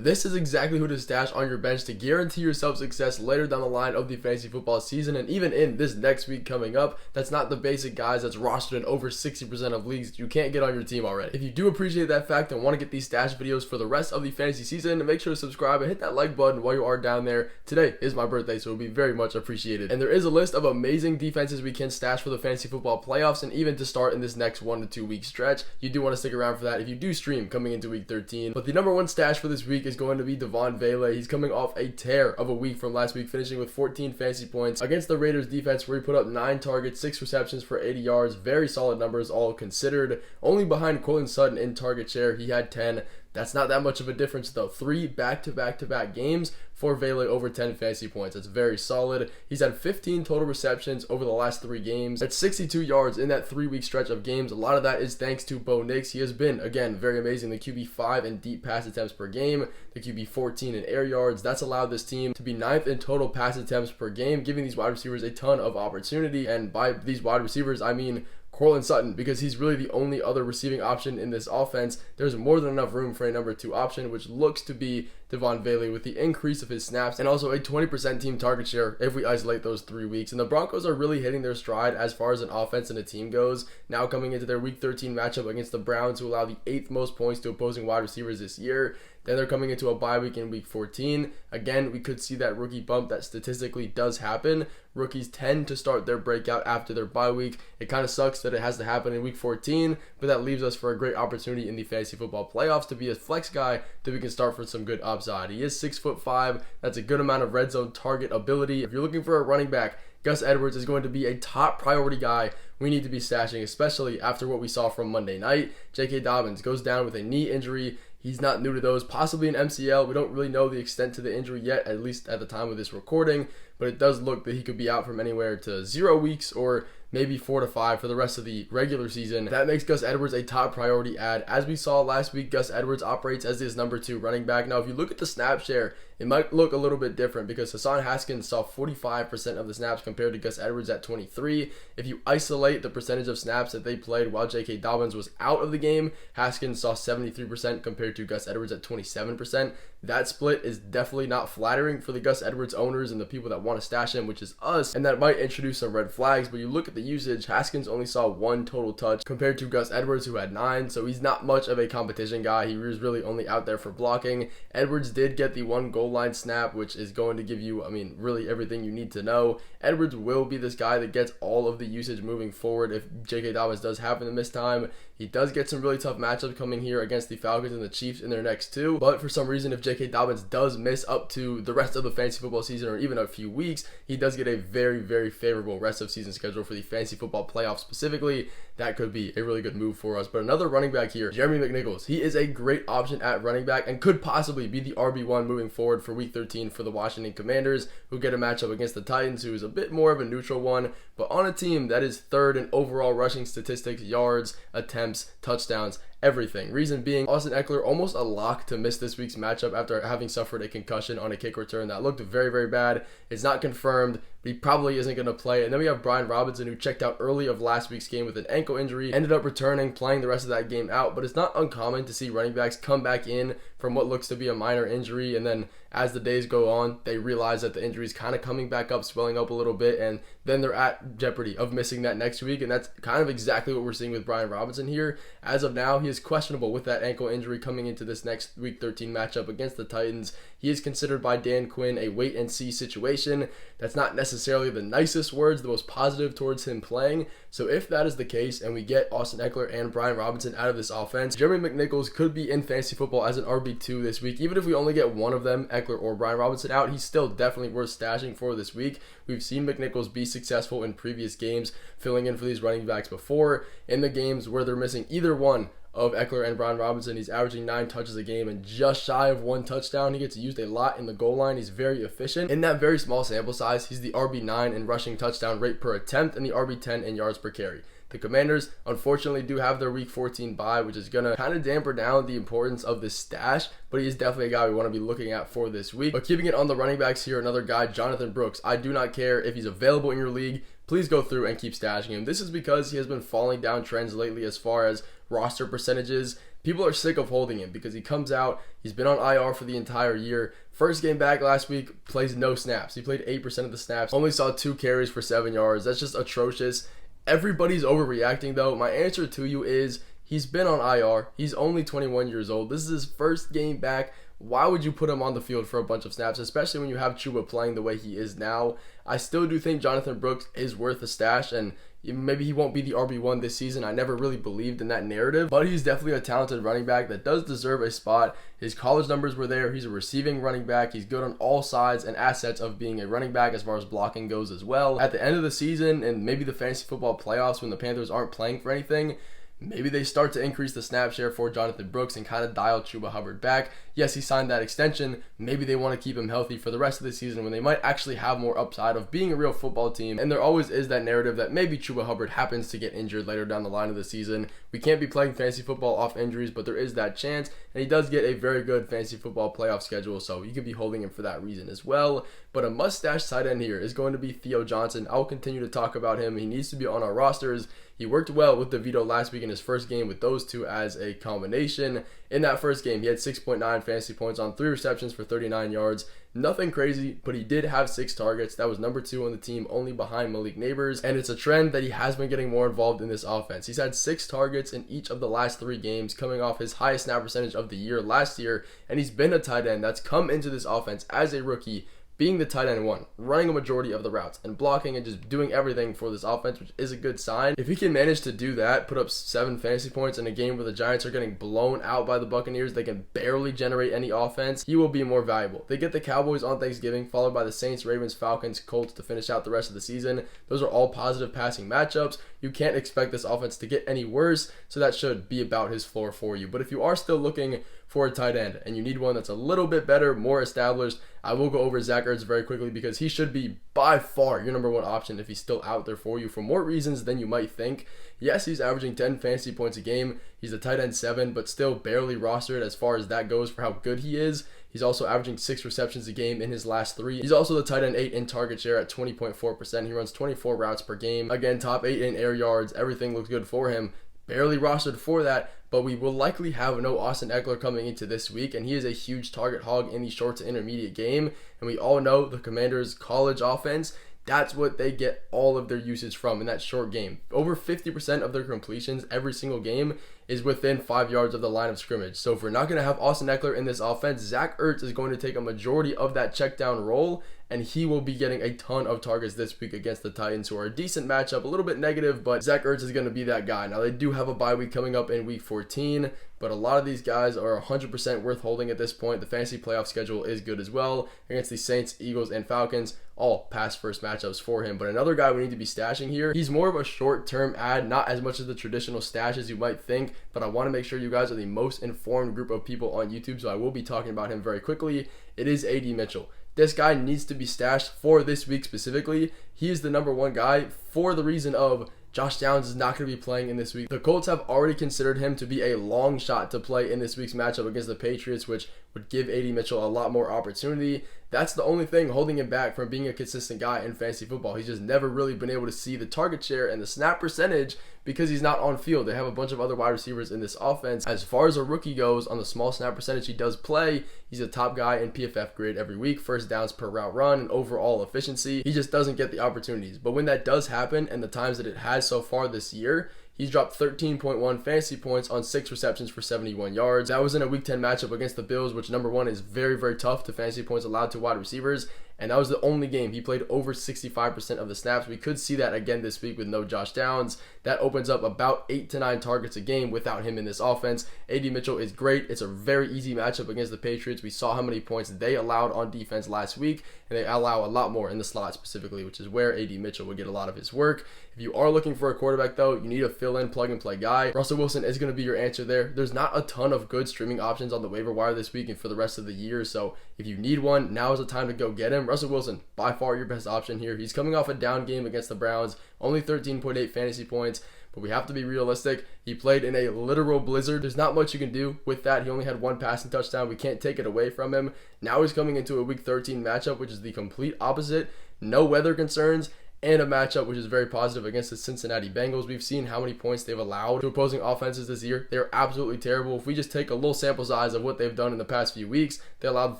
This is exactly who to stash on your bench to guarantee yourself success later down the line of the fantasy football season, and even in this next week coming up. That's not the basic guys that's rostered in over 60% of leagues you can't get on your team already. If you do appreciate that fact and want to get these stash videos for the rest of the fantasy season, make sure to subscribe and hit that like button while you are down there. Today is my birthday, so it will be very much appreciated. And there is a list of amazing defenses we can stash for the fantasy football playoffs, and even to start in this next 1 to 2 week stretch. You do want to stick around for that if you do stream coming into week 13. But the number one stash for this week is going to be Devon Vele. He's coming off a tear of a week from last week, finishing with 14 fantasy points against the Raiders defense, where he put up 9 targets, 6 receptions for 80 yards. Very solid numbers all considered. Only behind Courtland Sutton in target share. He had 10. That's not that much of a difference though. 3 back-to-back games for Vele over 10 fantasy points. That's very solid. He's had 15 total receptions over the last 3 games. That's 62 yards in that 3-week stretch of games. A lot of that is thanks to Bo Nix. He has been, again, very amazing. The QB 5 in deep pass attempts per game. The QB 14 in air yards. That's allowed this team to be 9th in total pass attempts per game, giving these wide receivers a ton of opportunity. And by these wide receivers, I mean Courtland Sutton, because he's really the only other receiving option in this offense. There's more than enough room for a number 2 option, which looks to be Devon Vele, with the increase of his snaps and also a 20% team target share if we isolate those 3 weeks. And the Broncos are really hitting their stride as far as an offense and a team goes, now coming into their week 13 matchup against the Browns, who allow the 8th most points to opposing wide receivers this year. Then they're coming into a bye week in week 14. Again, we could see that rookie bump that statistically does happen. Rookies tend to start their breakout after their bye week. It kind of sucks that it has to happen in week 14, but that leaves us for a great opportunity in the fantasy football playoffs to be a flex guy that we can start for some good upside. He is 6'5". That's a good amount of red zone target ability. If you're looking for a running back, Gus Edwards is going to be a top priority guy we need to be stashing, especially after what we saw from Monday night. J.K. Dobbins goes down with a knee injury. He's not new to those, possibly an MCL. We don't really know the extent to the injury yet, at least at the time of this recording, but it does look that he could be out from anywhere to 0 weeks or maybe 4 to 5 for the rest of the regular season. That makes Gus Edwards a top priority add. As we saw last week, Gus Edwards operates as his number 2 running back. Now, if you look at the snap share, it might look a little bit different because Hassan Haskins saw 45% of the snaps compared to Gus Edwards at 23. If you isolate the percentage of snaps that they played while J.K. Dobbins was out of the game, Haskins saw 73% compared to Gus Edwards at 27%. That split is definitely not flattering for the Gus Edwards owners and the people that want to stash him, which is us, and that might introduce some red flags. But you look at the usage, Haskins only saw 1 total touch compared to Gus Edwards, who had 9, so he's not much of a competition guy. He was really only out there for blocking. Edwards did get the 1 goal line snap, which is going to give you, really everything you need to know. Edwards will be this guy that gets all of the usage moving forward if J.K. Dobbins does happen to miss time. He does get some really tough matchups coming here against the Falcons and the Chiefs in their next 2, but for some reason, if J.K. Dobbins does miss up to the rest of the fantasy football season or even a few weeks, he does get a very, very favorable rest of season schedule for the fantasy football playoffs specifically. That could be a really good move for us. But another running back here, Jeremy McNichols. He is a great option at running back and could possibly be the RB1 moving forward for week 13 for the Washington Commanders, who get a matchup against the Titans, who is a bit more of a neutral one, but on a team that is 3rd in overall rushing statistics, yards, attempts, touchdowns, everything. Reason being, Austin Eckler almost a lock to miss this week's matchup after having suffered a concussion on a kick return that looked very, very bad. It's not confirmed, but he probably isn't going to play. And then we have Brian Robinson, who checked out early of last week's game with an ankle injury, ended up returning, playing the rest of that game out. But it's not uncommon to see running backs come back in from what looks to be a minor injury, and then as the days go on, they realize that the injury is kind of coming back up, swelling up a little bit, and then they're at jeopardy of missing that next week. And that's kind of exactly what we're seeing with Brian Robinson here. As of now, he is questionable with that ankle injury coming into this next week 13 matchup against the Titans. He is considered by Dan Quinn a wait and see situation. That's not necessarily the nicest words, the most positive towards him playing. So if that is the case and we get Austin Eckler and Brian Robinson out of this offense, Jeremy McNichols could be in fantasy football as an RB2 this week. Even if we only get one of them, Eckler or Brian Robinson, out, he's still definitely worth stashing for this week. We've seen McNichols be successful in previous games, filling in for these running backs before. In the games where they're missing either one of Eckler and Brian Robinson, he's averaging 9 touches a game and just shy of 1 touchdown. He gets used a lot in the goal line. He's very efficient. In that very small sample size, he's the RB9 in rushing touchdown rate per attempt and the RB10 in yards per carry. The Commanders, unfortunately, do have their Week 14 bye, which is going to kind of damper down the importance of this stash, but he is definitely a guy we want to be looking at for this week. But keeping it on the running backs here, another guy, Jonathan Brooks. I do not care if he's available in your league. Please go through and keep stashing him. This is because he has been falling down trends lately as far as roster percentages. People are sick of holding him because he comes out, he's been on IR for the entire year. First game back last week, plays no snaps. He played 8% of the snaps, only saw 2 carries for 7 yards. That's just atrocious. Everybody's overreacting though. My answer to you is he's been on IR. He's only 21 years old. This is his first game back. Why would you put him on the field for a bunch of snaps, especially when you have Chuba playing the way he is now? I still do think Jonathan Brooks is worth a stash, and maybe he won't be the RB1 this season. I never really believed in that narrative, but he's definitely a talented running back that does deserve a spot. His college numbers were there. He's a receiving running back. He's good on all sides and assets of being a running back as far as blocking goes as well. At the end of the season and maybe the fantasy football playoffs when the Panthers aren't playing for anything, maybe they start to increase the snap share for Jonathan Brooks and kind of dial Chuba Hubbard back. Yes, he signed that extension. Maybe they want to keep him healthy for the rest of the season when they might actually have more upside of being a real football team. And there always is that narrative that maybe Chuba Hubbard happens to get injured later down the line of the season. We can't be playing fantasy football off injuries, but there is that chance. And he does get a very good fantasy football playoff schedule, so you could be holding him for that reason as well. But a mustache tight end here is going to be Theo Johnson. I will continue to talk about him. He needs to be on our rosters. He worked well with DeVito last week in his first game with those two as a combination. In that first game, he had 6.9 fantasy points on 3 receptions for 39 yards. Nothing crazy, but he did have 6 targets. That was number 2 on the team, only behind Malik Neighbors. And it's a trend that he has been getting more involved in this offense. He's had 6 targets in each of the last 3 games, coming off his highest snap percentage of the year last year. And he's been a tight end that's come into this offense as a rookie, being the tight end 1, running a majority of the routes and blocking and just doing everything for this offense, which is a good sign. If he can manage to do that, put up 7 fantasy points in a game where the Giants are getting blown out by the Buccaneers, they can barely generate any offense, he will be more valuable. They get the Cowboys on Thanksgiving, followed by the Saints, Ravens, Falcons, Colts to finish out the rest of the season. Those are all positive passing matchups. You can't expect this offense to get any worse, so that should be about his floor for you. But if you are still looking for a tight end and you need one that's a little bit better, more established, I will go over Zach Ertz very quickly because he should be by far your number 1 option if he's still out there for you for more reasons than you might think. Yes, he's averaging 10 fantasy points a game. He's a tight end 7, but still barely rostered as far as that goes for how good he is. He's also averaging 6 receptions a game in his last 3. He's also the tight end 8 in target share at 20.4%. He runs 24 routes per game. Again, top 8 in air yards. Everything looks good for him. Barely rostered for that, but we will likely have no Austin Eckler coming into this week, and he is a huge target hog in the short to intermediate game. And we all know the Commanders' college offense, that's what they get all of their usage from in that short game. Over 50% of their completions every single game is within 5 yards of the line of scrimmage. So if we're not going to have Austin Eckler in this offense, Zach Ertz is going to take a majority of that check down role, and he will be getting a ton of targets this week against the Titans, who are a decent matchup, a little bit negative, but Zach Ertz is going to be that guy. Now, they do have a bye week coming up in week 14, but a lot of these guys are 100% worth holding at this point. The fantasy playoff schedule is good as well against the Saints, Eagles, and Falcons, all pass first matchups for him. But another guy we need to be stashing here, he's more of a short-term ad, not as much as the traditional stash as you might think, but I want to make sure you guys are the most informed group of people on YouTube, so I will be talking about him very quickly. It is AD Mitchell. This guy needs to be stashed for this week specifically. He is the number 1 guy for the reason of Josh Downs is not going to be playing in this week. The Colts have already considered him to be a long shot to play in this week's matchup against the Patriots, which would give AD Mitchell a lot more opportunity. That's the only thing holding him back from being a consistent guy in fantasy football. He's just never really been able to see the target share and the snap percentage because he's not on field. They have a bunch of other wide receivers in this offense. As far as a rookie goes, on the small snap percentage he does play, he's a top guy in PFF grade every week, first downs per route run, and overall efficiency. He just doesn't get the opportunities. But when that does happen, and the times that it has so far this year, he's dropped 13.1 fantasy points on 6 receptions for 71 yards. That was in a Week 10 matchup against the Bills, which number 1 is very, very tough to fantasy points allowed to wide receivers. And that was the only game he played over 65% of the snaps. We could see that again this week with no Josh Downs. That opens up about 8 to 9 targets a game without him in this offense. AD Mitchell is great. It's a very easy matchup against the Patriots. We saw how many points they allowed on defense last week, and they allow a lot more in the slot specifically, which is where AD Mitchell would get a lot of his work. If you are looking for a quarterback, though, you need a fill-in, plug-and-play guy. Russell Wilson is going to be your answer there. There's not a ton of good streaming options on the waiver wire this week and for the rest of the year, so if you need one, now is the time to go get him. Russell Wilson, by far your best option here. He's coming off a down game against the Browns, only 13.8 fantasy points, but we have to be realistic. He played in a literal blizzard. There's not much you can do with that. He only had 1 passing touchdown. We can't take it away from him. Now he's coming into a Week 13 matchup, which is the complete opposite. No weather concerns, and a matchup which is very positive against the Cincinnati Bengals. We've seen how many points they've allowed to opposing offenses this year. They're absolutely terrible. If we just take a little sample size of what they've done in the past few weeks, they allowed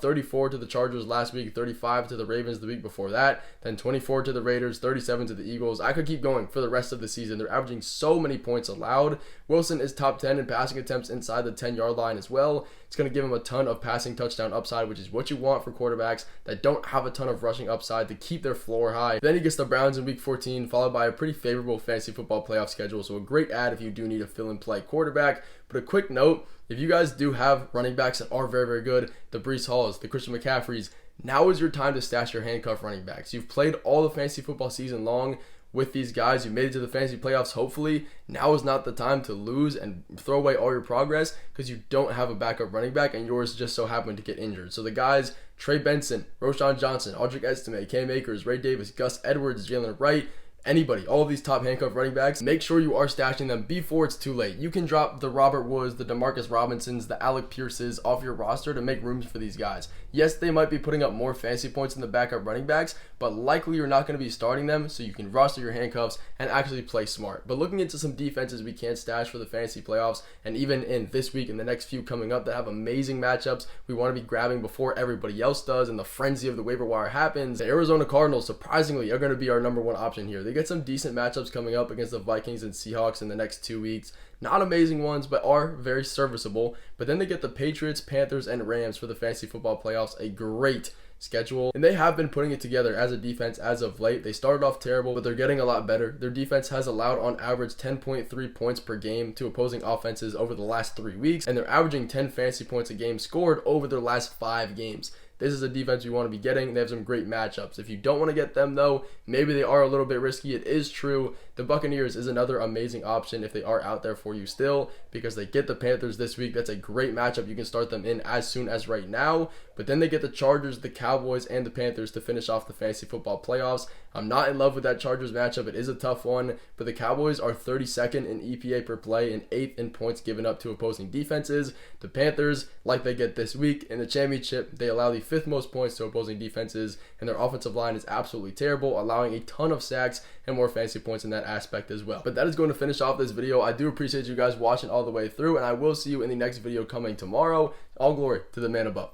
34 to the Chargers last week, 35 to the Ravens the week before that, then 24 to the Raiders, 37 to the Eagles. I could keep going for the rest of the season. They're averaging so many points allowed. Wilson is top 10 in passing attempts inside the 10-yard line as well. It's going to give him a ton of passing touchdown upside, which is what you want for quarterbacks that don't have a ton of rushing upside to keep their floor high. Then he gets the Browns in week 14, followed by a pretty favorable fantasy football playoff schedule. So a great add if you do need a fill-and-play quarterback. But a quick note, if you guys do have running backs that are very, very good, the Breece Halls, the Christian McCaffreys, now is your time to stash your handcuff running backs. You've played all the fantasy football season long with these guys. You made it to the fantasy playoffs, hopefully. Now is not the time to lose and throw away all your progress because you don't have a backup running back and yours just so happened to get injured. So the guys, Trey Benson, Roschon Johnson, Audric Estime, Cam Akers, Ray Davis, Gus Edwards, Jalen Wright, anybody, all of these top handcuff running backs, make sure you are stashing them before it's too late. You can drop the Robert Woods, the Demarcus Robinsons, the Alec Pierces off your roster to make rooms for these guys. Yes, they might be putting up more fantasy points than the backup running backs, but likely you're not going to be starting them, so you can roster your handcuffs and actually play smart. But looking into some defenses we can stash for the fantasy playoffs, and even in this week and the next few coming up that have amazing matchups we want to be grabbing before everybody else does and the frenzy of the waiver wire happens, the Arizona Cardinals surprisingly are going to be our number one option here. They get some decent matchups coming up against the Vikings and Seahawks in the next 2 weeks. Not amazing ones, but are very serviceable. But then they get the Patriots, Panthers, and Rams for the fantasy football playoffs. A great schedule, and they have been putting it together as a defense as of late. They started off terrible, but they're getting a lot better. Their defense has allowed on average 10.3 points per game to opposing offenses over the last 3 weeks, and they're averaging 10 fantasy points a game scored over their last 5 games. This is a defense you want to be getting. They have some great matchups. If you don't want to get them, though, maybe they are a little bit risky. It is true. The Buccaneers is another amazing option if they are out there for you still, because they get the Panthers this week. That's a great matchup. You can start them in as soon as right now. But then they get the Chargers, the Cowboys, and the Panthers to finish off the fantasy football playoffs. I'm not in love with that Chargers matchup. It is a tough one, but the Cowboys are 32nd in EPA per play and 8th in points given up to opposing defenses. The Panthers, like they get this week in the championship, they allow the 5th most points to opposing defenses, and their offensive line is absolutely terrible, allowing a ton of sacks and more fantasy points in that aspect as well. But that is going to finish off this video. I do appreciate you guys watching all the way through, and I will see you in the next video coming tomorrow. All glory to the man above.